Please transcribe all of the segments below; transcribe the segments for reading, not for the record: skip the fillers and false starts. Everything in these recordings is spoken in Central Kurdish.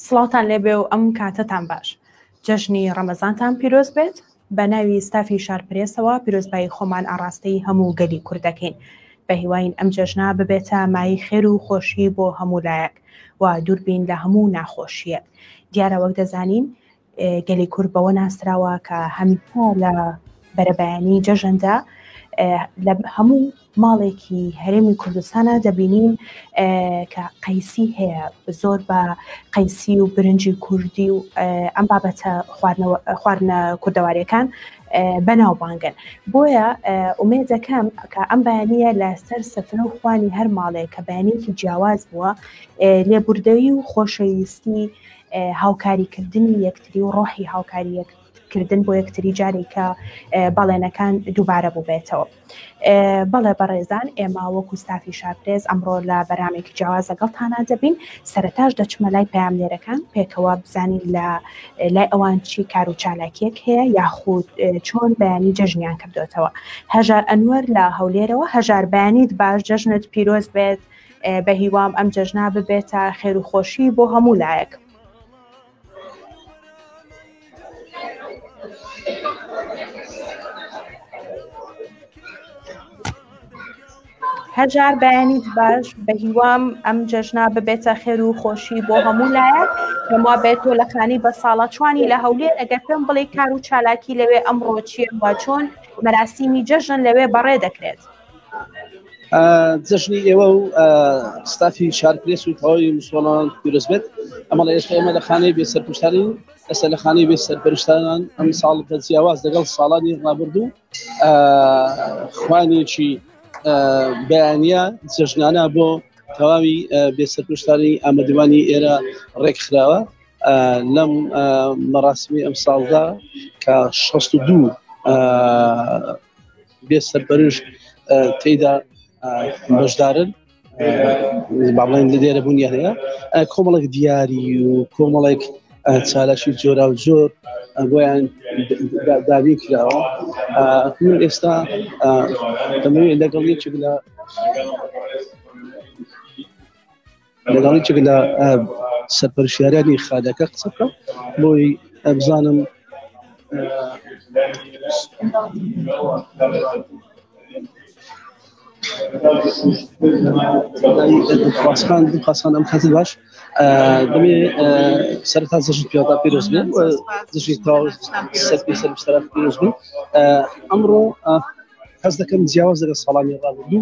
سڵاتان لێبێ و ئەم کاتتان باش. جەژنی ڕەمەزانتان پیرۆز بێت. بە ناوی ستافی شارپرێسەوە پیرۆزبایی خۆمان ئاڕاستەی هەموو گەلی کوردەکەین. بە هیواین ئەم جەژنە ببێتە مای خێر و خۆشی بۆ هەموو لایەک و دووربین لە هەموو ناخۆشیەک. دیارە وەک دەزانین گەلی کورد بەوە ناسراوە کە هەمیشە لە بەرەبەیانی جەژندا لە هەموو ماڵێکی هەرێمی کوردستانە دەبینین کە قەیسی هەیە، زۆر بە قەیسی و برنجی کوردی و ئەم بابەتە خواردنە کوردەواریەکان بەناوبانگن. بۆیە ئومێد دەکەم کە ئەم بەیانیە لەسەر سفرە و خوانی هەر ماڵێک کە بەیانێکی جیاواز بووە لێبوردەوی و خۆشەویستی هاوکاریکردنی یەکتری و ڕۆحی هاوکاریکردن بۆ یەکتری جارێکە بەڵێنەکان دووبارە بوو بێتەوە. بەڵێ بەڕێزان، ئێمە وەکو ستافی شارپرێز ئەمڕۆ لە بەرامێکی جیاواز لەگەڵتانە دەبین. سەرەتاش دەچمە لای پەیاملێرەکان پێکەوە بزانین لای ئەوان چی کار و چالاکیەک هەیە یاخود چۆن بەیانی جەژنیان کردوێتەوە. هەژار ئەنوەر لە هەولێرەوە. هەژار، بەیانیت باش، جەژنت پیرۆز بێت. بە هیوام ئەم جەژنا ببێتە خێر و خۆشی بۆ هەموو لایەک. هەژار، بەیانیت باش، بە هیوام ئەم جەژنا ببێتە خێر و خۆشی بۆ هەموو لایەک. پێم وا بێتۆ لە خانی بە ساڵەتوانی لە هەولێر ئەگەر پێم بڵێ کار و چالاکی لەوێ ئەمڕۆ چیە و چۆن مەراسیمی جەژن لەوێ بەڕێ دەکرێت. جەژنی ئێوە و ستافی شارپرێس و تەواوی مسلمانان پیرۆز بێت. ئەمەڵە ئێستا ئێمە لە خانەی بێسەرپرشتانی ئێستا لە خانەی بێسەرپرشتانان ئەم ساڵ بە جیاواز لەگەڵ ساڵانی ڕابردوو خوانێکی بەیانیە جەژنانە بۆ تەواوی بێسەرپرشتانی ئامادەوانی ئێرە ڕێکخراوە. لەم مەراسمی ئەم ساڵدا کە 62 بێسەرپەرشت تێیدا بەشدارن، بابڵێن لە دێرە بوونیان هەیە، کۆمەڵێک دیاری و کۆمەڵێک چالاشی جۆرا و جۆر بۆیان دابین کراوە. من ئێستا دەمەوێت لەگەڵ یەکێک لە سەرپەرشتیارانی خانەکە قسە بکەم بۆی بزانم خواستان ئەم کاتت باش. دەمێ سەرەتا جەژن پیادا پیرۆز بێت و جەژنی تەواو سەرپەرشتیان پیرۆز بێت. ئەمڕۆ حەز دەکەم جیاواز لەگەڵ ساڵانی ڕابردوو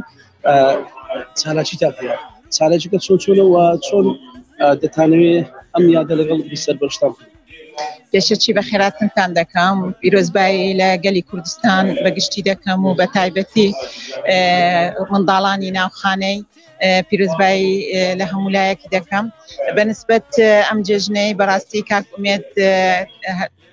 چالاکیتان هەیە، چالاکیەکە چۆنە و چۆن دەتانەوێت ئەم یادە لەگەڵ سەرپەرشتان بکەن. پێشەچی بە خێراتتان دەکەم، پیرۆزبایی لە گەلی کوردستان بەگشتی دەکەم و بە تایبەتی منداڵانی ناوخانەی پیرۆزبایی لە هەموو لایەکی دەکەم. بەنسبەت ئەم جەژنەی بەڕاستی کاک ئومێد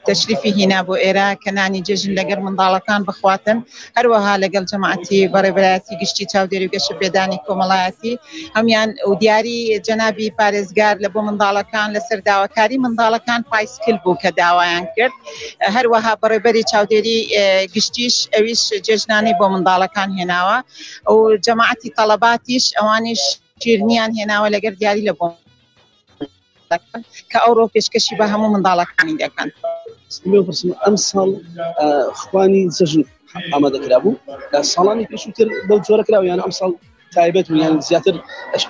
تەشریفی هینا بۆ ئێرە کە نانی جەژن لەگەڵ منداڵەکان بخواتن، هەروەها لەگەڵ جەماعەتی بەڕێوەبەرایەتی گشتی چاودێری و گەشە بێدانی کۆمەڵایەتی هەمیان و دیاری جەنابی پارێزگار لە بۆ منداڵەکان لەسەر داواکاری منداڵەکان پایسکل بوو کە داوایان کرد. هەروەها بەڕێوەبەری چاودێری گشتیش ئەویش جێژنانی بۆ منداڵەکان هێناوە و جەماعەتی تەڵەباتیش ئەوانیش شیرنیان هێناوە لەگەر دیاری لە بۆ کە ئەوڕۆ پێشکەشی بە هەموو منداڵەکانی دەکەن. ئەم ساڵ خوانی جەژن ئامادەکرا بوو، ساڵانی پێشووتر بەو جۆرە کراوە یان ئەم ساڵ تایبەت و یان زیاتر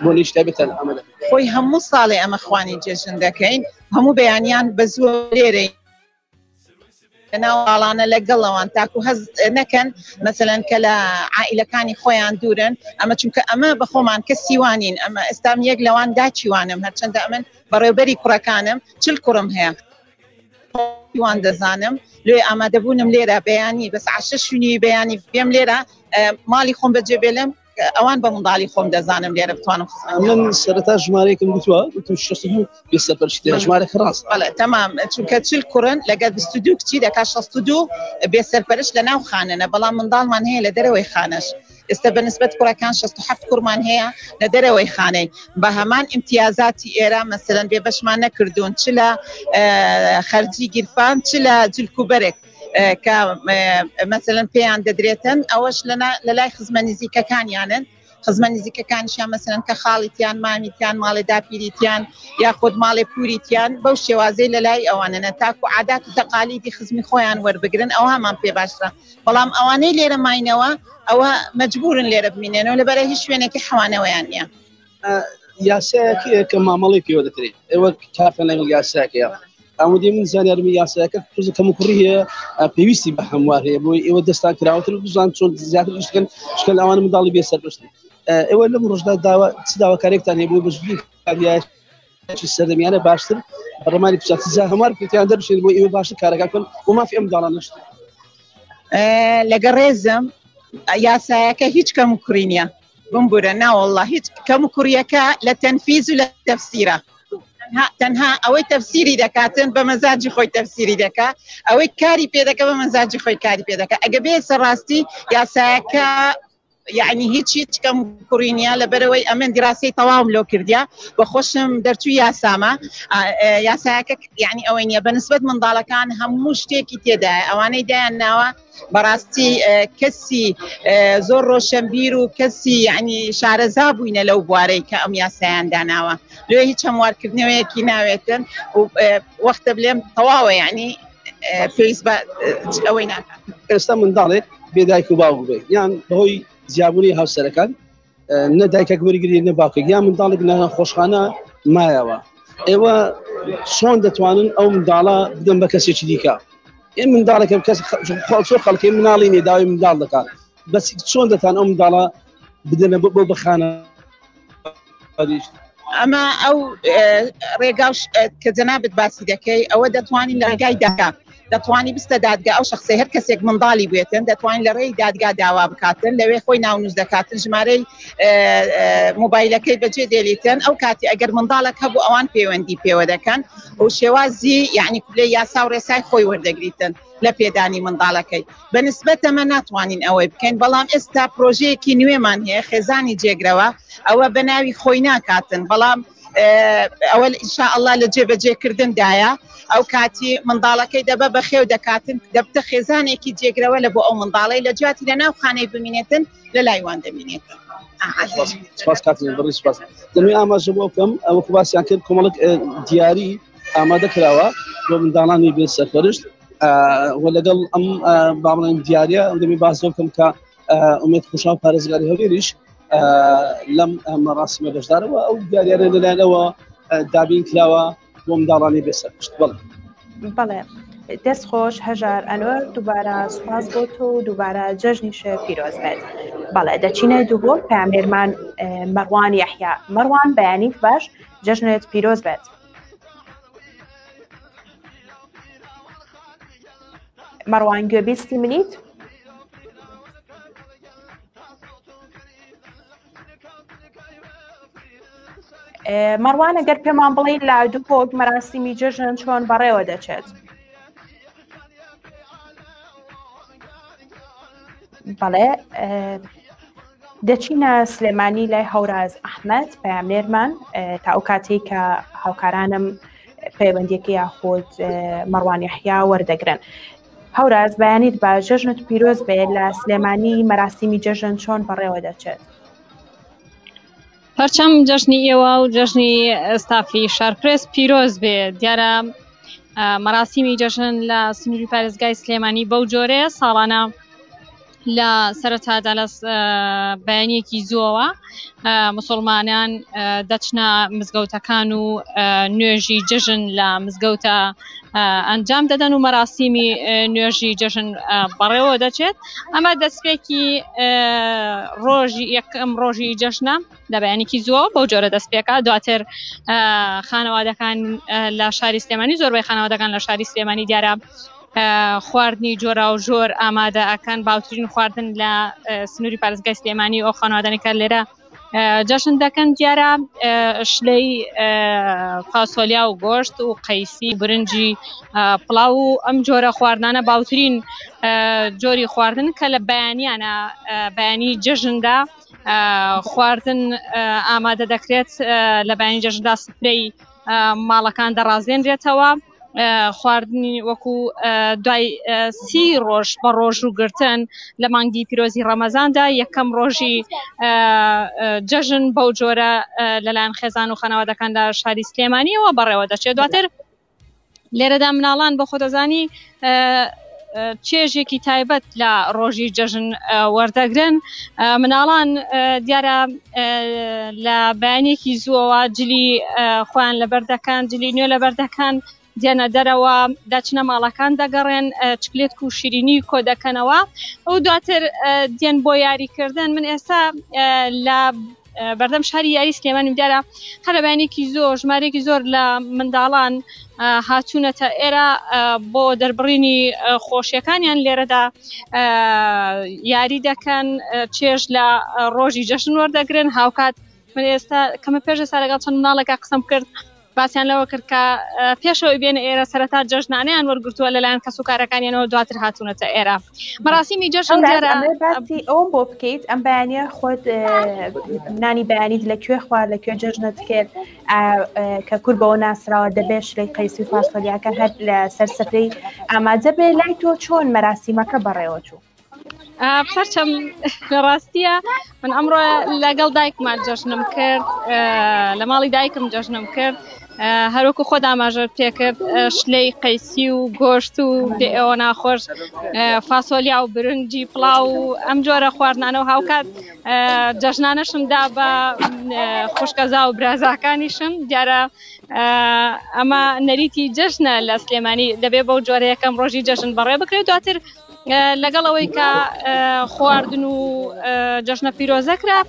بۆ لێش تایبەتەن ئامادە؟ خۆی هەموو ساڵێ ئەمە خوانی جەژن دەکەین، هەموو بەیانیان بە زۆر لێرەی ناوڵانە لەگەڵەوان تاکو هەز نەکەن مەسەلەن کە لە عائیلەکانی خۆیان دوورن. ئەمە چونکە ئەمە بە خۆمان کە سیوانین، ئەمە ئێستام یەک لەوان داچیوانم هەرچەندە ئەمن بەڕێوەبەری کوڕەکانم 40 کوڕم هەیە وان دەزانم لێ ئامادەبوونم لێرە بەیانی بەس 6 بەیانی بێم لێرە ماڵی خۆم بەجێبێلم ئەوان بە منداڵی خۆم دەزانم لێرە بتوانم. من سەرەتا ژمارەیەکم گوتووە، گوتم 62 بێسەرپەرشتی ژمارەکە ڕاست؟ بەڵێ تەمام، چونکە 40 کوڕن لەگەڵ 22 کچی دەکات 62 بێسەرپەرشت لە ناو خانەنە، بەڵام منداڵمان هەیە لە دەرەوەی خانەش. ئێستا بەنسبەت کوڕەکان 67 کوڕمان هەیە لە دەرەوەی خانەی بە هەمان ئیمتیازاتی ئێرە مەسەلەن بێبەشمان نەکردوون، چ لە خەرجی گیرفان چ لە جلکوبەرێک کە مەسەلەن پێیان دەدرێتن، ئەوەش لە لای خزمە نزیکەکانیانن خزمە نزیکەکانیشیان مەسەرەن کە خاڵیتیان مامیتیان ماڵێ داپیریتیان یاخود ماڵێ پوریتیان بەو شێوازەی لە لای ئەوانە تاکو عادات و تەقالیدی خزمی خۆیان وەربگرن ئەوهامان پێ باشترە بەڵام ئەوانەی لێرە ماینەوە ئەوە مەجبورن لێرە بمینێنەوە لەبەرە هیچ شوێنێکی حەوانەوەیان نییە یاسایەکی کە مامەڵی پێوە دەکرێت ئێوە کارتان لەگەڵ یاساکەیە ئەمەدی من زانیارمی یاسایەکە کەم و کوڕی هەیە پێویستی بە هەموار هەیە بۆی ئێوە دەستان کراوەتر بزان چۆن زیاتر شکن شکل ئەوانە منداڵی بێسەرپشتن ئێوە لەم ڕۆژدا چ داواکارێکتان هەیە بۆی بەژووری سەردەمیانە باشتر بەڕێمانی پیشاتیزا هەموار پێیان دەربشێت بۆ ئێوە باشتر کارەکان بکەن و مافی ئەم منداڵان نەشت لەگەڵ ڕێزم یاسایەکە هیچ کەم و کوڕی نییە بمبورە ناوەڵڵا هیچ کەم و کوڕیەکە لە تەنفیز و لە تەفسیرە تەنها ئەوەی تەفسیری دەکاتن بە مەزاجی خۆی تەفسیری دەکا ئەوەی کاری پێدەکە بە مەزاجی خۆی کاری پێدەکە ئەگە بێ سەرڕاستی یاسایەکە یعنی هیچ کەم کوڕینیە لەبەرەوەی ئەمن دیراسی تەواوم لۆ کردیا بە خۆشم دەرچووی یاسامە یاسایەکە یعنی ئەوەی نییە بەنسبەت منداڵەکان هەموو شتێکی تێدایە ئەوانەی دایان ناوە بەڕاستی کەسی زۆر ڕۆشنبیر و کەسی یعنی شارەزا بووینە لەو بوارەی کە ئەم یاسایان داناوە لێ هیچ هەموارکردنەوەیەکی ناوێتن و وەختە بلێم تەواوە یعنی پێویست بە ئەوەی ناکات ئێستا منداڵێک بێدایک و باوک بێ یان بەهۆی زیابوونی هاوسەرەکان نە دایکێک وەرگری نە باوکێک یان منداڵێک لە خۆشخانە مایەوە ئێوە چۆن دەتوانن ئەو منداڵە بدەن بە کەسێکی دیکە ئێ منداڵێکم کەس خەڵکی مناڵی نێداوی منداڵ دەکات بەس چۆن دەتان ئەو منداڵە بدەنە بۆ بخانە ئەمە ئەو ڕێگاش کە جەنابەت باسی دەکەی ئەوە دەتوانین لە ڕێگای داکا دەتوانی بستە دادگا ئەو شخصی هەر کەسێک منداڵی بێتن دەتوانین لە ڕێی دادگا داوا بکاتن لەوێ خۆی ناونووس دەکاتن ژمارەی مۆبایلەکەی بەجێ دێلیتن ئەو کاتی ئەگەر منداڵک هەبوو ئەوان پەیوەندی پێوە دەکەن و شێوازی یعنی لە یاسا و ڕێسای خۆی وەردەگریتن لە پێدانی منداڵەکەی بەنسبەت ئەمە ناتوانین ئەوەی بکەین بەڵام ئێستا پرۆژەیەکی نوێمان هەیە خێزانی جێگرەوە ئەوە بە ناوی خۆی ناکاتن بەڵام ئەوە ئینشاءالله لە جێبەجێکردندایە ئەو کاتی منداڵەکەی دەبە بە خێو دەکاتن دەبتە خێزانێکی جێگرەوە لە بۆ ئەو منداڵی لە جواتی لە ناو خانەی بمینێتن لە لایوان دەمینێتن دەمێ ئاماژە بۆ بکەم ئەوە باسییان کرد کۆمەڵک دیاری ئامادە کراوە بۆ منداڵانی بێ سەرپەرشت و لەگەڵ ئەم باڵێن دیارە دەمێ باز بکەم کە ئومێد خوشاو پارێزگاری هەولێریش لەم مەڕاستیمە بەشدارەوە ئەو دیارە لەلایەنەوە دابین کراوە بۆ منداڵانی بێ سەرپەرشت بەڵێ دەست خۆش هەژار ئەنوەر دووبارە سوپاس بۆ تۆ و دووبارە جەژنیشە پیرۆز بێت بەڵێ دەچینە دووبۆ پامێرمان مەڕوان یەحیا مەڕوان بەیانیت باش جەژنێت پیرۆز بێت مەڕوان گوێبیستی منیت مەڕوان ئەگەر پێمان بڵێ لە دووپۆک مەراسیمی جەژن چۆن بەڕێوە دەچێت بەڵێ دەچینە سلێمانی لای هەوراز ئەحمەد پەیامنێرمان تا ئەو کاتێک کە هاوکارانم پەیوەندیەکە یاخود مەڕوان یەحیا وەردەگرن هەوراز بەیانیت بە جەژنت پیرۆز بێت لە سلێمانی مەراسیمی جەژن چۆن بەڕێوە دەچێت پەرچەم جەژنی ئێوە و جەژنی ئەستافی شارپرێس پیرۆز بێت دیارە مەراسیمی جەژن لە سنووری پارێزگای سلێمانی بەو جۆرەیە ساڵانە لە سەرەتادا لە بەیانیەکی زووەوە موسڵمانان دەچنە مزگەوتەکان و نوێژی جەژن لە مزگەوتە ئەنجام دەدەن و مەراسیمی نوێژی جەژن بەڕێوە دەچێت ئەمە دەستپێکی یەکەم ڕۆژی جەژنە لە بەیانێکی زووە بەو جۆرە دەستپێکە دواتر خانەوادەکان لە شاری سلێمانی زۆربەی خانەوادەکان لە شاری سلێمانی دیارە خواردنی جۆرا و ژۆر ئامادە ئەکەن باوترین خواردن لە سنووری پارێزگای سلێمانی ئەو خانەوادانێکە لێرە جەژن دەکەن دیارە شلەی فاسۆلیا و گۆشت و قەیسی برنجی پڵاو و ئەم جۆرە خواردنانە باوترین جۆری خواردن کە لە بەیانیانە بەیانی جەژندا خواردن ئامادە دەکرێت لە بەیانی جەژندا سفرەی ماڵەکان دەڕازێنرێتەوە خواردنی وەکو دوای 30 ڕۆژ بە ڕۆژوگرتن لە مانگی پیرۆزی ڕەمەزاندا یەکەم ڕۆژی جەژن بەو جۆرە لەلایەن خێزان و خەنەوادەکان لە شاری سلێمانیەوە بەڕێوە دەچێت. دواتر لێرەدا مناڵان بە خۆدەزانی چێژێکی تایبەت لە ڕۆژی جەژن وەردەگرن. مناڵان دیارە لە بەیانێکی زووەوە جلی خۆیان لەبەردەکان، جلی نوێ لەبەردەکان دێنە دەرەوە، داچنە ماڵەکان دەگەڕێن، چکلێت و شیرینی کۆ دەکەنەوە و دواتر دێن بۆ یاریکردن. من ئێستا لە بەردەم شاری یاری سلێمانی دیارە هەر بەیانێکی زۆر ژمارەیەکی زۆر لە منداڵان هاتوونەتە ئێرە بۆ دەربڕینی خۆشیەکانیان لێرەدا یاری دەکەن، چێژ لە ڕۆژی جەژن وەردەگرن. هاوکات من ئێستا کەمە پێش ئێستا لەگەڵ چەند مناڵێکا قسەم کرد، باسییان لەوە کرد کە پێشەوەی بێنە ئێرە سەرەتا جەژنانەیان وەرگرتووە لەلایەن کەس و کارەکانیانەوە، دواتر هاتوونەتە ئێرە. مەراسیمی جەژن دیارە باسی ئەوم بۆ بکەیت، ئەم بەیانیە خۆت نانی بەیانیت لەکوێ خوارد لەکوێ جەژنت کرد کە کوربەوە ناسراوە دەبێت شلەی قەیسی و فاسۆلیاکە هەر لە سەر سفرەی ئامادە بێ. لای تۆ چۆن مەراسیمەکە بەڕێوە چوو؟ پەرچەم ڕاستیە من ئەمڕۆ لەگەڵ دایکمان جەژنم کرد، لە ماڵی دایکم جەژنم کرد، هەروەکو خۆ ئاماژە پێکرد شلەی قەیسی و گۆشت و ئێوە ناخۆش فاسۆلیا و برنجی پڵاو و ئەم جۆرە خواردنانەوە. هاوکات جەژنانەشمدا بە خوشکەزا و برازاکانیشم. دیارە ئەمە نەریتی جەژنە لە سلێمانی، دەبێ بەو جۆرە یەکەم ڕۆژی جەژن بەڕێ بکرێت. دواتر لەگەڵ ئەوەی کە خواردن و جەژنە پیرۆزەکرا،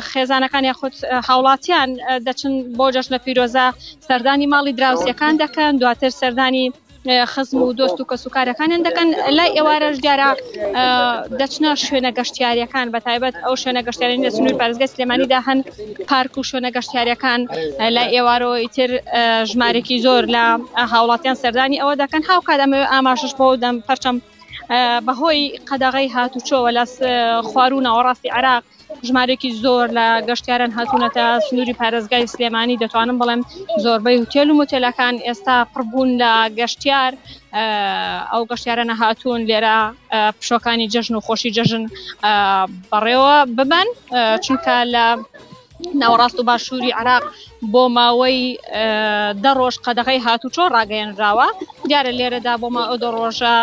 خێزانەکان یاخود هاوڵاتیان دەچن بۆ جەژنە پیرۆزە، سەردانی ماڵی دراوسەکان دەکەن، دواتر سەردانی خزم و دۆست و کەسوکارەکانیان دەکەن. لای ئێوارەش دیارە دەچنە شوێنە گەشتیاریەکان، بە تایبەت ئەو شوێنە گەشتیارانی لە سنووری پارێزگای سلێمانیدا هەن پارک و شوێنە گەشتیاریەکان لای ئێوارەوە ئیتر ژمارێکی زۆر لە هاوڵاتیان سەردانی ئەوە دەکەن. هاوکات ئەمە ئاماژەش بۆ دەم پەرچەم بەهۆی قەدەغەی هاتوچۆوە لە خوار و ناوەڕاستی عێراق ژمارێکی زۆر لە گەشتیاران هاتوونەتە سنووری پارێزگای سلێمانی. دەتوانم بڵێم زۆربەی هوتێل و مۆتێلەکان ئێستا پڕبوون لە گەشتیار. ئەو گەشتیارانە هاتوون لێرە پشۆکانی جەژن و خۆشی جەژن بەڕێوە ببەن، چونکە لە ناوەڕاست و باشووری عێراق بۆ ماوەی 10 ڕۆژ قەدەغەی هاتوچۆ ڕاگەیەنراوە. دیارە لێرەدا بۆ ماوەی 2 ڕۆژە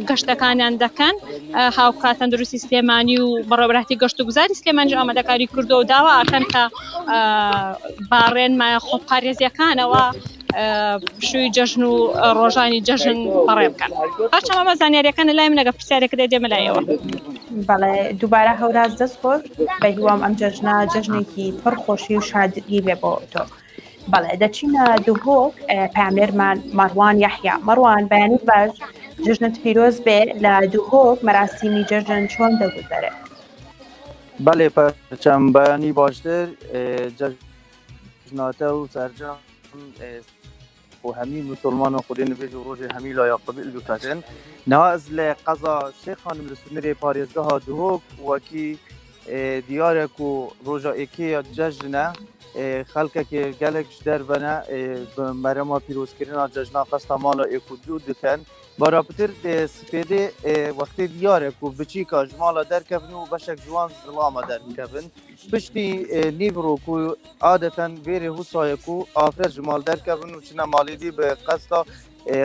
گەشتەکانیان دەکەن. هاوکات تەندروستی سلێمانی و بەڕێوەبەری گەشت و گوزاری سلێمانی ئامادەکاری کردو و داوا ئەکەن کە باڕێنمایە خۆپارێزیەکانەوە شووی جەژن و ڕۆژانی جەژن بەڕێ بکەن. هەرچەمە ئەمە زانیاریەکان لای من ئەگە پرسیارێکە دێمە لایەوە. بەڵێ دووبارە هەوراز دەست خۆش بە هیوام ئەم جەژنە جەژنێکی پڕ خۆشی و شادی بێ بۆ تۆ. بەڵێ دەچینە دووهۆک پامێرمان مەڕوان یەحیا. مەڕوان بەیانی باش، جەژنت پیرۆز بێ. لە دووهۆک مەراسیمی جەژن چۆن دەگوزارێت؟ بەڵێ پەرچەم بەیانی باشتر جەژناتە و سەرجەم و هەمی مسلمان و خودی نوێژ و ڕۆژێ هەمی لایە قبیل بکاتن. ناز لە قەزا شێخ خانم لە سنوورێ پارێزگەها دووهۆک وەکی دیارێک و ڕۆژە ئێکەیە جەژنە خەڵکێکی گەلێک دەربەنە مەرەما پیرۆزکردنا جەژنا قەستا ماڵە ئێک و دوو دکەن. بەراپتر سپێدێ وەختی دیارێک و بچیکە ژماڵە دەرکەبن و بەشێک جوان زڵامە دەرکەبن. پشتی نیڤڕۆک و عادەتەن بێرێ هوسایەک و ئافرەت ژماڵ دەرکەبن و چنە ماڵێدی بە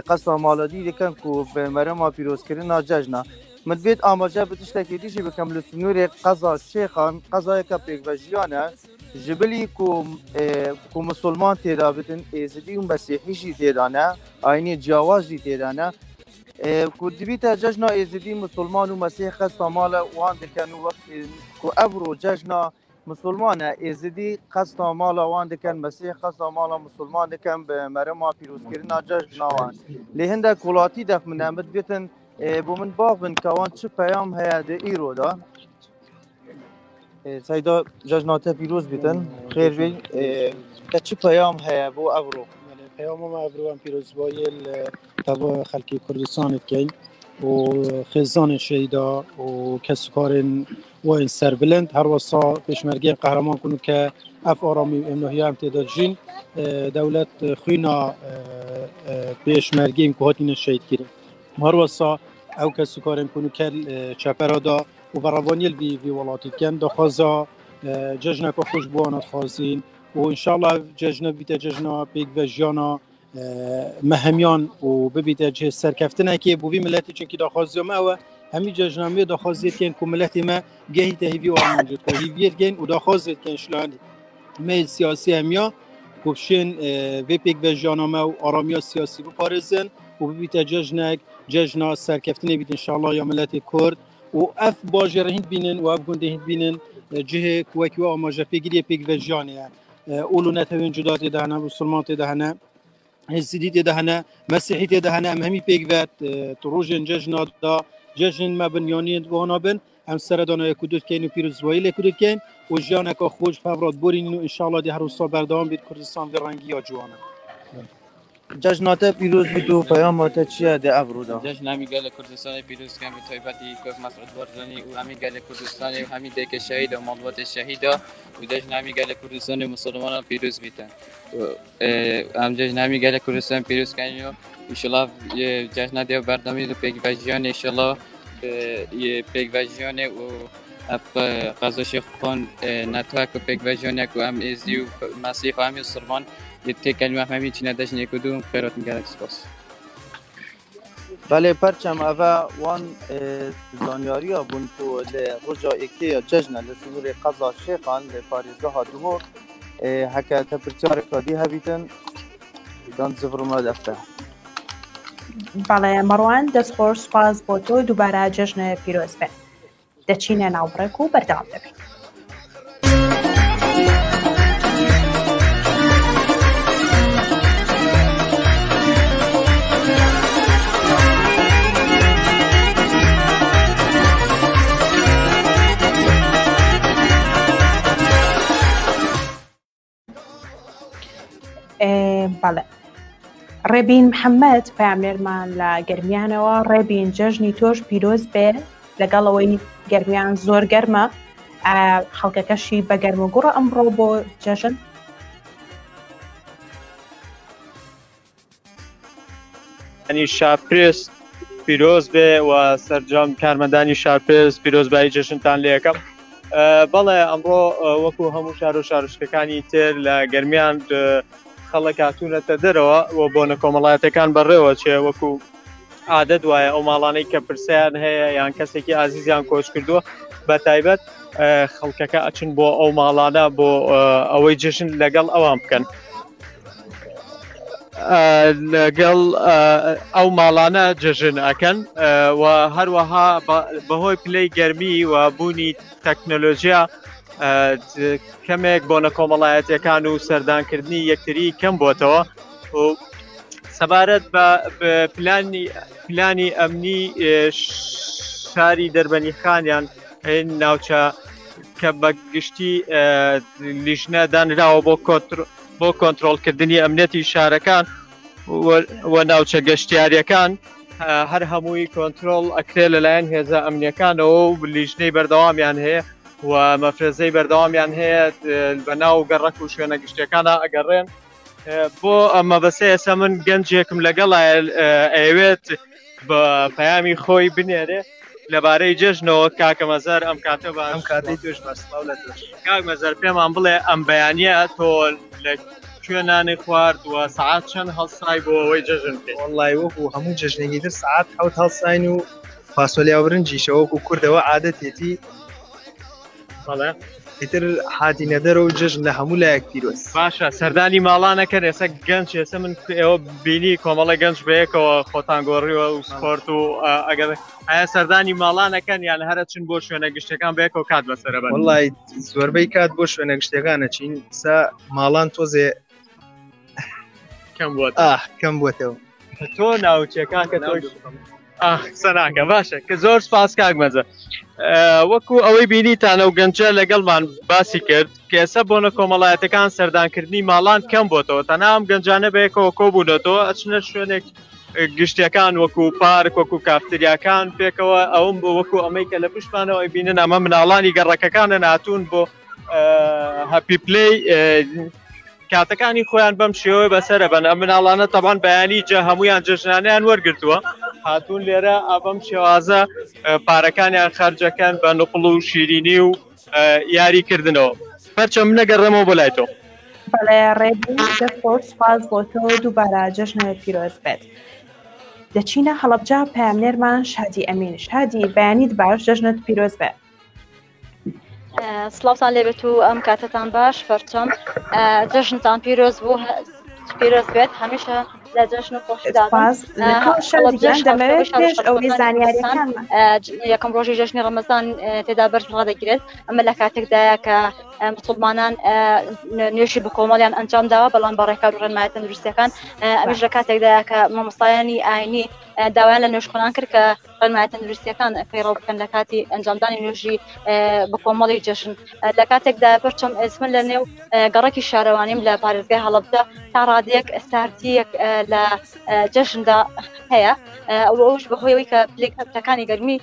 قەستا ماڵەدی دکەن و بە مەرەما پیرۆزکردنا جەژنا. من بێت ئاماژە بە تشتێکی دیشی بکەم لە سنوورێ قەزا شێخان قەزایەکە پێکڤەژیانە جبلی کو مسلمان تێدا بتن ئێزدی و مەسیحیشی تێدانە ئاینی جیاوازی تێدانە کو دبیتە جەژنا ئێزدی مسلمان و مەسیح قەستا ماڵە وان دکەن و وەختی کو ئەڤڕۆ جەژنا مسلمانە ئێزدی قەستا ماڵە وان دکەن مەسیح قەستا ماڵە مسلمان دکەن بە مەرەما پیرۆزکردنا جەژناوان. لێ هەندێک وڵاتی دەفمنە بتبێتن بۆ من باغ بن کەوان چ پەیام هەیە دە ئیرۆدا سەیدا جەژناتە پیرۆز بیتن خێر بێ کە چ پەیام هەیە بۆ ئەڤڕۆ؟ پەیامەمە ئەڤڕۆیان پیرۆزبایی تەوا خەڵکی کوردستانت کەین و خێزانên شەیدا و کەسوکارên وایên serbilind her wesa pêşmergeyên qehreman kun ke ev aramî emnihîya em têde jîn dewlet xwîna پێشمەرگەیم کە هاتینە شەیدکردن هەروەسا ئەو کەس و کارên ku kel çepera da û berevaniyê vî welatî dikin daxwaza cejneka xweş bi wan dixwazîn û inşallah cejne bîte cejna pêkvejiyana mehemiyan û bibîte cih serkeftinekê bû vî milletê çunkî daxwaziya me ew e hemî cejna me daxwazê dikin ku milletê me gehîte hêvî armanc ku hêviyê dikin û daxwazê dikin şilanî me siyasî hemiya ku bişên vê pêkvejiyana me û aramiya siyasî biparêzin û bibîte cejnek cejna serkeftinê bît inşallah ya milletê Kurd û ev bajê re hîn bînin û ev gundê hîn bînin cihê ku wekî we amajepêgiriyê pêkvejiyanê ye ûl û netewên cuda tê de hene musulman tê de hene Hêzîdî tê de hene Mesîhî tê de hene em hemî pêk ve tu rojên cejna da cejin me binyaniyên wana bin em seredana ku dikên û pîrozbayî lê ku dikin û jiyaneka xweş hevrat borînin û inşallah dê her wisa berdewam bît Kurdistan vê rengiya ciwan e. جشنات پیروز بید و پیامات چیه ده ابرودا جشن همی گل کردستان پیروز کن به تایبتی کوک مسعود بارزانی و همی گل کردستان و همی دیک شهید و مالوات شهید و جشن همی گل کردستان مسلمان پیروز بیتن هم جشن همی گل کردستان پیروز کنی و انشالله جشن دیو بردامی و پیگوژیان انشالله پیگوژیان و قضا شیخ خان نتوک و پیگوژیان و هم ازی و مسیح و همی سلمان یه کلمه همی چی نداشت نیکودم خیرات میگردم سپاس. بله پرچم اوه وان زانیاری ها بون تو لرجا اکی جشن لسنور قضا شیخان لپاریزگاه ها دوه حکا تپرچار کادی هبیتن دان زفرما دفته. بله مروان دست خور سپاس با تو دوباره جشن پیروز به دچین ناوبرکو بردام دبید. بله ڕێبین محەممەد پامێرمان لە گەرمیانەوە ڕێبین جەژنی تۆش پیرۆز بێ لەگەڵەوەی گەرمیان زۆر گەرمە خەڵکەکەشی بە گەرم و گوڕە ئەمڕۆ بۆ جەژن ینی شاپرس پیرۆز بێ و سەرجەم کارمەندانی شارپرس پیرۆزبایی جەژنتان لێ یەکەم بەڵێ ئەمڕۆ وەکو هەموو شار و شارشتەکانی تر لە گەرمیان خەڵک هاتوونەتە دەرەوە و بۆنە کۆمەڵایەتەکان بەڕێوە چێ وەکو عادەت وایە ئەو ماڵانەی کە پرسیان هەیە یان کەسێکی ئازیزیان کۆچ کردووە بە تایبەت خەڵکەکە ئەچن بۆ ئەو ماڵانە بۆ ئەوەی جژن لەگەڵ ئەوان بکەن لەگەڵ ئەو ماڵانە جژن ئەکەن و هەروەها بەهۆی پلەی گەرمی و بوونی تەکنۆلۆژیا کەمێک بۆنە کۆمەڵایەتەکان و سەردانکردنی یەکتری کەم بۆتەوە و سەبارەت بە پلانی ئەمنی شاری دەربەنی خانیان ناوچە کە بە گشتی لیژنە دانراوە بۆ کۆنتڕۆڵکردنی ئەمنیەتی شارەکان و ناوچە گەشتیاریەکان هەر هەمووی کۆنتڕۆڵ ئەکرێ لەلایەن هێزە ئەمنیەکانەوە و لیژنەی بەردەوامیان هەیە و مەفرەزەی بەردەوامیان هەیە بە ناو گەڕەک و شوێنە گشتەکانە ئەگەڕێن بۆ ئەمە بەسێ ئێستا من گەنجێکم لەگەڵ ئەوێت بە پەیامی خۆی بنێرێ لەبارەی جەژنەوە کاکە مەزەر ئەم کاتە ئەم کاتی توش بەسڵاو لە توش کاک مەزەر پێمان بڵێ ئەم بەیانیە تۆ لە کوێنانی خوارد و سەعات چەند هەڵسای بۆ ئەوەی جەژن بکەیت وەڵڵای وەکو هەموو جەژنێکی تر سەعات 7 هەڵساین و فاسۆلیا برنجیشەوە وەکو کوردەوە عادەتێتی ئیتر هاتینە دەرەوە و جژن لە هەموو لایەک پیرۆز باشە سەردانی ماڵانەکەن ئێستا گەنج ئێستا من ئێوە بینی کۆمەڵە گەنج بەیەکەوە خۆتان گۆڕیوە و سپۆرت و ئەگەر ئایا سەردانی ماڵانەکەن یان هەرە چن بۆ شوێنە گشتەکان بەیەکەوە کات بەسەرە بن وەڵڵای زۆربەی کات بۆ شوێنە گشتەکانە چین سا ماڵان تۆزێ کەم بووەتەوە تۆ ناوچەکان کە تۆ سەناکە باشە کە زۆر سپاس کاک مەزە وەکو ئەوەی بینیتانە و گەنجە لەگەڵمان باسی کرد کە ئێستا بۆنە کۆمەڵایەتەکان سەردانکردنی ماڵان کەم بۆتەوە تەنها ئەم گەنجانە بەیەکەوە کۆبوونەتەوە ئەچنە شوێنێک گشتیەکان وەکو پارک وەکو کافتریاکان پێکەوە ئەوم بۆ وەکو ئەمەی کە لە پشتمانەوەی بینن ئەمە مناڵانی گەڕەکەکانە ناتون بۆ هەپی پلەی کاتەکانی خۆیان بەم شێوەیە بەسەرە بن ئەم مناڵانە تەبان بەیانی جە هەمویان جژنانیان وەرگرتووە هاتوون لێرە ئابەم شێوازە پارەکانیان خەرجەکەن بە نوقڵ و شیرینی و یاریکردنەوە پەرچە من نەگەڕێمەوە بۆ لای تۆ بەڵێ ڕێبوو دەفۆر سپاس بۆ تۆ دووبارە جەژنە پیرۆز بێت دەچینە هەڵەبجە پامنێرمان شادی ئەمین شادی بەیانیت باش جەژنت پیرۆز بێت سڵاوتان لێبێت و ئەم کاتتان باش فەرچەم جەژنتان پیرۆز بوو پیرۆز بێت هەمیشە لە جەژن و خۆشیدا یەکەم ڕۆژی جەژنی ڕەمەزان تێدا بەرز ڕادەگرێت ئەمە لە کاتێکدایە کە مسڵمانان نوێژی بە کۆمەڵیان ئەنجام داوە بەڵام بە ڕێکار و ڕێنمایەتە دروستەکان ئەمیش لە کاتێکدایە کە مامۆستایانی ئاینی داوایان لە نوێژخۆنان کرد کە ڕێنمایەتە دروستیەکان پەیڕەو بکەن لە کاتی ئەنجامدانی نوێژی بە کۆمەڵی جەژن لە کاتێکدا پەرچەم ئێسمن لە نێو گەڕێکی شارەوانیم لە پارێزگای هەڵەبجە تا ڕادەیەک سارتیەک لە جەژندا هەیە ئەوش بەهۆیەوەی کە پلەکانی گەرمی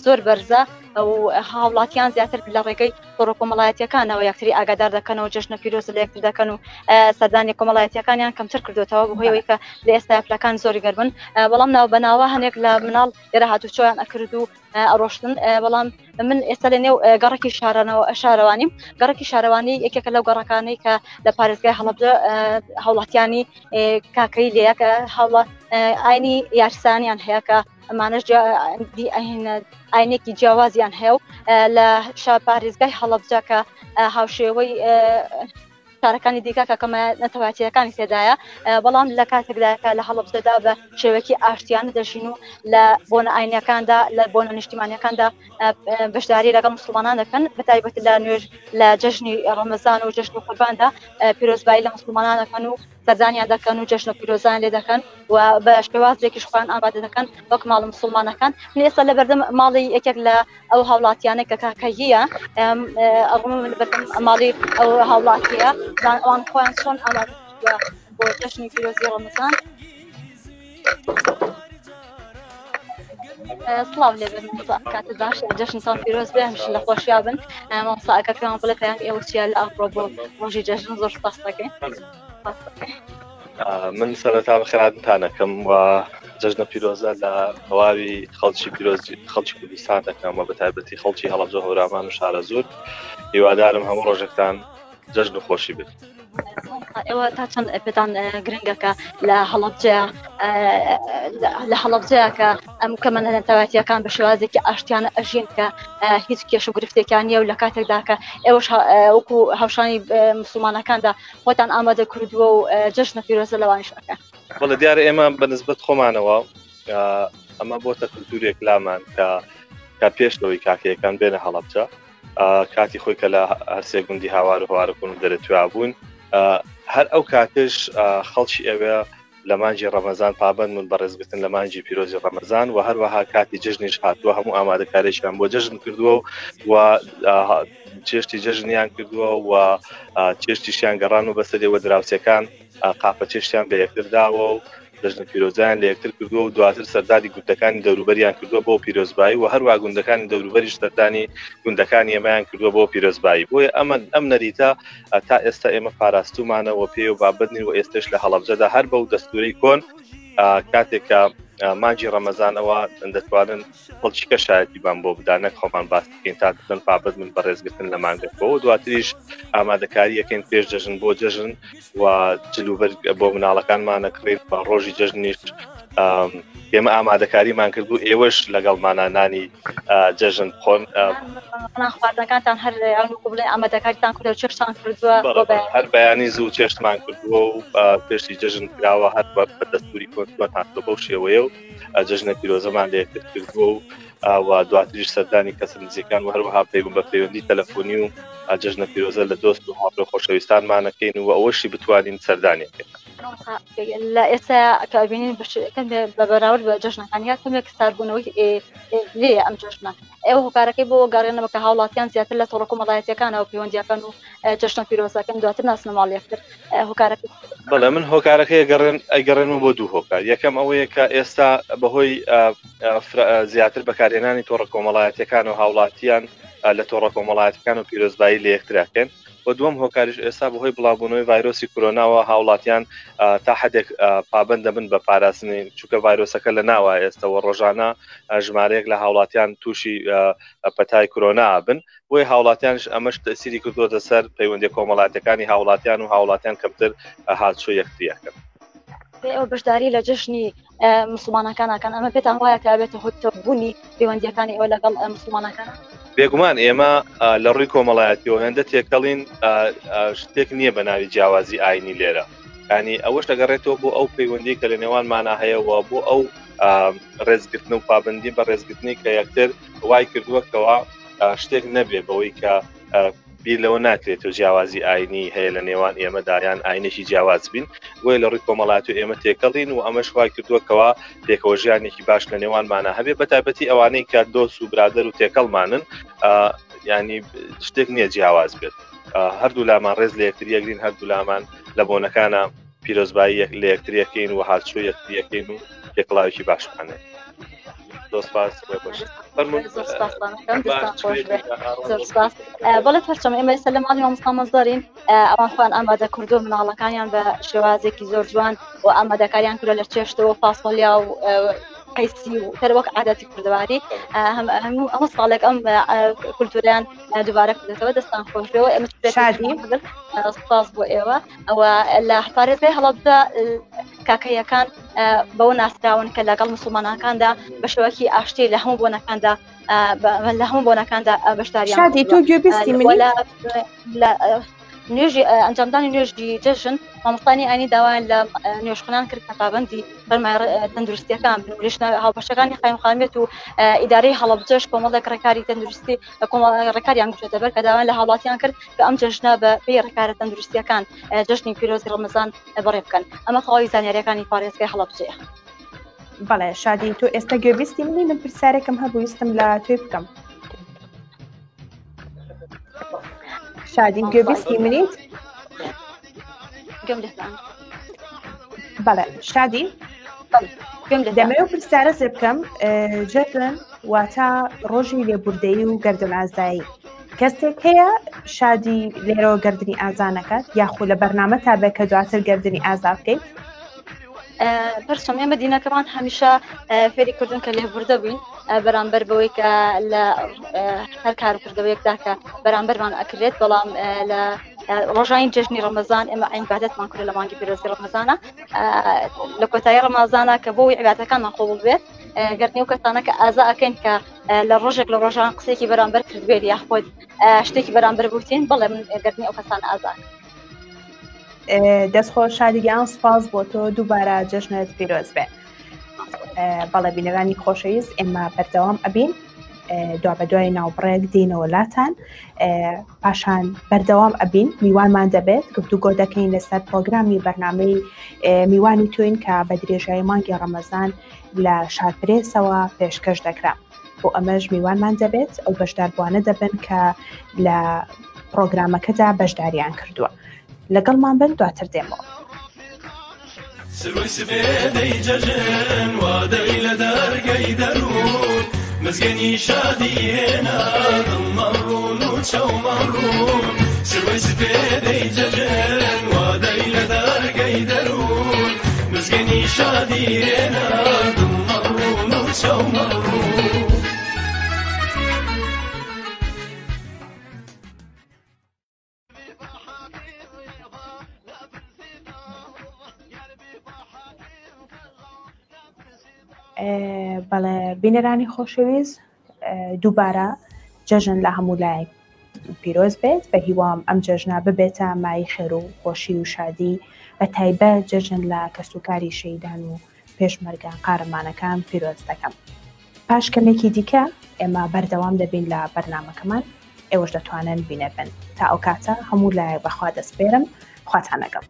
زۆر بەرزە و هاوڵاتیان زیاتر لە ڕێگەی تۆڕە کۆمەڵایەتیەکانەوە یەکتری ئاگادار دەکەنەوە جەژنە پیرۆز لە یەکتر دەکەن و سەردانی کۆمەڵایەتیەکانیان کەمتر کردوێتەوە بەهۆیەوەی کە لە ئێستا پلەکان زۆری گەرمن بەڵام ناو بەناوە هەنێک لە مناڵ لێرە هاتوچۆیان ئەکرد و ئەڕۆشتن بەڵام من ئێستا لە نێو گەڕێکی شارەوانیم گەڕێکی شارەوانی یەکێکە لەو گەڕەکانەی کە لە پارێزگای هەڵەبجە هاوڵاتیانی کاکەی لەیە کە هاوڵات ئاینی یارسانیان هەیە کە ئەمانش ئاینێکی جیاوازیان هەیە و لە پارێزگای هەڵەبجە کە هاوشێوەی شارەکانی دیکە کە کەمە نەتەواتیەکانی تێدایە بەڵام لە کاتێکدایەکە لە هەڵەبجەدا بە شێوەیەکی ئاشتیانە دەژین و لە بۆنە ئاینیەکاندا لە بۆنە نیشتیمانیەکاندا بەشداری لەگەڵ مسلمانان دەکەن بەتایبەت لە نوێژ لە جەژنی ڕەمەزان و جەژن قورباندا پیرۆزبایی لە مسلمانان دەکەن و سەردانیان دەکەن و جەژنە پیرۆزان لێ دەکەن و بە شێوازێکی شخوان ئامادە دەکەن وەک ماڵ مسلمانەکان من ئێستا لە بەردەم ماڵی یەکێک لە ئەو هاوڵاتیانە کە کاکەیە ئەڕۆم بەردەم ماڵی ئەو هاوڵاتیە ئەوان خۆیان چۆن ئامادە بۆ جەژنی پیرۆزی ڕەمەزان سڵاو لێبن کاتت باش جەژنتان پیرۆز بێ هەمیشە لە خۆشیا بن مامۆستاکەکەمان بڵێ پەیام ئێوە چیە لە ئەڕۆ بۆ ڕۆژی جەژن زۆر سپاس دەکەین من سەرەتا بەخێراتتان دەکەم و جەژنە پیرۆزە لە هەواوی خەڵکی پیرۆزی خەڵکی کوردستان دەکەم و بەتایبەتی خەڵکی هەڵەبجە هەورامان و شارە زۆر هیوادارم هەموو ڕۆژێکتان جەژن و خۆشی بێت ئێوە تا چەند پێتان گرنگەکە لە هەڵەبجەیە کە ئەم کەمە نەتەواتیەکان بە شێوازێکی ئاشتیانە ئەژین کە هیچ کێش و گرفتێکیان نیە و لە کاتێکدا کە ئێوەش وەکو هاوشانی مسلمانەکاندا خۆتان ئامادە کردووە و جەژنە پیرۆزە لەوانیشەکە بەڵێ دیارە ئێمە بەنسبەت خۆمانەوە ئەمە بۆتە کولتورێک لامان کە پێشەوەی کاکەیەکان بێنە هەڵەبجە کاتی خۆی کە لە هەرسێ گوندی هاوار و هەوارەکۆن و دەرەتویا بوون هەر ئەو کاتش خەڵکی ئەوێ لە مانجی ڕەمەزان پابند من بەڕێزگرتن لە مانجی پیرۆزی ڕەمەزان و هەروەها کاتی جەژنیش هاتووە هەموو ئامادەکاریشیان بۆ جەژن کردووە و چێشتی جەژنیان کردووە و چێشتیشیان گەڕان و بەسەرەوە دراوسەکان قاپە چێشتیان بە یەکترداوە و جەژنە پیرۆزیان لە یەکتر کردووە و دواتر سەردانی گوندەکانی دەوروبەریان کردووە بۆ پیرۆزبایی و هەروە گوندەکانی دەوروبەریش سەردانی گوندەکانی ئێمەیان کردووە بۆ پیرۆزبایی بۆیە ئەم نەریتە تا ئێستا ئێمە پاراستومانەوە پێ و بابدنی و ئێستش لە هەڵەبجەدا هەر بەو دەستوری کۆن کاتێکە مانجی ڕەمەزانەوە دەتوانن خەڵکیکە شایەتیبان بۆ بدانەک خۆمان باسکەین تا دەن پابەت من بەڕێزگرتن لە مانگەکەەوە دواتریش ئامادەکاری یەکەین پێش جەژن بۆ جەژن و جلوبەر بۆ مناڵەکانمانە کڕین بە ڕۆژی جەژنیش ئێمە ئامادەکاریمان کردو ئێوەش لەگەڵمانانانی جەژن خۆن خواردنەکانتان هەر بڵێ ئامادەکاریتان کرد و چێشتان کردووە هەر بەیانی زوو چێشتمان کردووە و پێشتی جەژن کراوە هەر بە دەستوری کۆنتمان بەو شێوەیە و جەژنە پیرۆزەمان لە یەکتر کردووە و دواتریش سەردانی کەسە نزیکان و هەروەها پەیوەند بە پەیوەندی تەلەفۆنی و جەژنە پیرۆزە لە دۆست و هاوڕێ خۆشەویستانمانەکەین و ئەوەشی بتوانین سەردانیەکەین لە ئێستا کابینین بە بەراورد بە جەژنەکانیات کەمێک ستاربوونەوەی لێ ئەم جەژنە ئێوە هۆکارەکەی بۆ گەڕێنەوە کە هاوڵاتیان زیاتر لە تۆڕە کۆمەڵایەتیەکانەوە پەیوەندیەکەن و جەژنە پیرۆزەکەن دواتر ناسنە ماڵ یەکتر هۆکارەکەی بەڵێ من هۆکارەکەی ئەگەڕێنەوە بۆ دوو هۆکار یەکەم ئەوەیە کە ئێستا بەهۆی زیاتر بەکارهێنانی تۆڕە کۆمەڵایەتیەکان و هاوڵاتیان لە تۆڕە کۆمەڵایەتەکان و پیرۆزبایی لە یەکتراکەن و دووەم هۆکاریش ئێستا بەهۆی بڵاوبوونەوەی ڤایرۆسی کۆرۆناوە هاوڵاتیان تا حدێک پابند دەبن بە پاراستنی چونکە ڤایرۆسەکە لە ناوە ئێستاوە ڕۆژانە ژمارەیەک لە هاوڵاتیان تووشی پەتای کۆرۆنا بن بۆی هاوڵاتیانش ئەمەش تەسیری کردووەتە سەر پەیوەندی کۆمەڵایەتەکانی هاوڵاتیان و هاوڵاتیان کەمتر هاتچۆ یەکتریەکەن. ئێوە بەشداری لە جژنی مسلمانەکانەکان ئەمە پێتان وایە تا بێتە هۆتەبوونی پەیوەندیەکانی ئێوە لەگەڵ مسلمانەکان؟ بێگومان ئێمە لە ڕووی کۆمەڵایەتیەوە هێندە تێکەڵین شتێک نییە بە ناوی جیاوازی ئاینی لێرە ینی ئەوەش دەگەڕێتەوە بۆ ئەو پەیوەندی کە لە نێوانمانە هەیەەوە بۆ ئەو ڕێزگرتن و پابندی بە ڕێزگرتنی کە یەکتر وای کردووەکەوە شتێک نەبێ بەوەی کە بیر لەوە ناکرێت و جیاوازی ئاینی هەیە لە نێوان ئێمەدایان ئاینێکی جیاواز بین وی لە ڕووی کۆمەڵات و ئێمە تێکەڵین و ئەمەش وای کردووەکەوە پێکەوە ژیانێکی باش لە نێوانمانە هەبێ بە تایبەتی ئەوانەی کە دۆست و برادەر و تێکەڵمانن ینی شتێک نییە جیاواز بێت هەردوو لامان ڕێز لە یەکتریەگرین هەردوو لامان لە بۆنەکانە پیرۆزبایی لە یەکتریەکەین و هاتچۆ یەکتریەکەین و تێکڵاوێکی باشمانێت. بەڵێ پەرچەم ئێمە ئێستا لە ماڵی مامۆستامەزدارین ئەوان خوان ئامادە کردو مناڵەکانیان بە شێوازێکی زۆر جوان و ئامادەکاریان کردو لە چێشتەوە فاسۆلیا و قەیسی و تەروەک عادەتی کوردەواری هەموو ساڵێک ئەم کولتوریان دووبارە کردێتەوە دەستان خۆشەوە ئێمە سپاس بۆ ئێوە ئەوە لە پارێزگای هەڵەبجە کاکەیەکان بەوە ناسراون کە لەگەڵ مسلمانەکاندا بە شێوەیەکی ئاشتی لە هەموو بۆنەکاندا بەشداریان شادی تۆ گوێبیستی منی نوێژی ئەنجامدانی نوێژی جەژن مامۆستانی ئاینی داوایان لە نوێژخانان کرد کە پابەندی فەرمای تەندروستیەکان بن هاوبەشەکانی خایمخانێت و ئیدارەی هەڵەبجەش کۆمەڵێک ڕێکاری تەندروستی ڕێکاریان گوێتە بەر کە داوایان لە هاوڵاتیان کرد کە ئەم جەژنە بە پێی ڕێکارە تەندروستیەکان جەژنی پیرۆزی ڕەمەزان بەڕێ بکەن ئەمە تەواوی زانیاریەکانی پارێزگای هەڵەبجەیە. بەڵێ شادی تۆ ئێستا گوێبیستی منی من پرسیارێکم هەبوو ویستم لە توێ بکەم. شادی گوێبیستی منیت؟ بەڵێ شادی دەمەوێت پرسیارە زێ بکەم جەژن واتە ڕۆژی لێبوردەیی و گەردن ئازایی کەسێک هەیە شادی لێرەوە گەردنی ئازا نەکات یاخود لە بەرنامە تا بێت کە دواتر گەردنی ئازا بکەیت؟ پرسەم ئێمە دینەکەمان هەمیشە فێری کردوون کە لێبوردە بووین بەرامبەر بەوەی کە لە هەر کارکردەوەیەکدا کە بەرامبەرمان ئەکرێت بەڵام لە ڕۆژانی جژنی ڕەمەزان ئێمە عیبادەتمان کرد لە مانگی پیرۆزی ڕەمەزانە لە کۆتایی ڕەمەزانە کە بۆی عیبادەتەکانمان قبول بێت گەردنی و کەسانە کە ئازا ئەکەین کە لە ڕۆژێک لە ڕۆژان قسێکی بەرامبەر کردبێت یاخۆت شتێکی بەرامبەر بوتین بەڵێ من گەردنی ئەو کەسانە ئازا دەستخۆش شادیگیان سپاس بۆ تۆ دووبارە جەژنت پیرۆز بێ. بەڵێ بینەرانی خۆشەویست ئێمە بەردەوام ئەبین دوا بە دوای ناوبڕێک دێنەوە لاتان پاشان بەردەوام ئەبین میوانمان دەبێت گفتوگۆ دەکەین لەسەر پرۆگرامی بەرنامەی میوانی توین کە بە درێژایی مانگی ڕەمەزان لە شارپرێسەوە پێشکەش دەکرا بۆ ئەمەش میوانمان دەبێت ئەو بەشداربووانە دەبن کە لە پرۆگرامەکەدا بەشداریان کردووە لەگەڵمان بن دواتر دێمەوە. سروی سبێدەی جەژن وادەی لە دەرگەی دەروون مزگەنی شادی هێنا دڵمان ڕوون و چاومان ڕوون سروی سبێدەی جەژن وادەی لە دەرگەی دەروون مزگەنی شادی هێنا دڵمان ڕوون و چاومان ڕوون بەڵێ بینەرانی خۆشەویست دووبارە جەژن لە هەموو لایەک پیرۆز بێت بە هیوام ئەم جەژنە ببێتە مای خێر و خۆشی و شادی بە تایبەت جەژن لە کەسوکاری شەیدان و پێشمەرگە قارەمانەکان پیرۆز دەکەم. پاش کەمێکی دیکە ئێمە بەردەوام دەبین لە بەرنامەکەمان ئێوەش دەتوانن بینە بن تا ئەو کاتە هەموو لایەک بەخوا دەسپێرم خواتان لەگەڵ.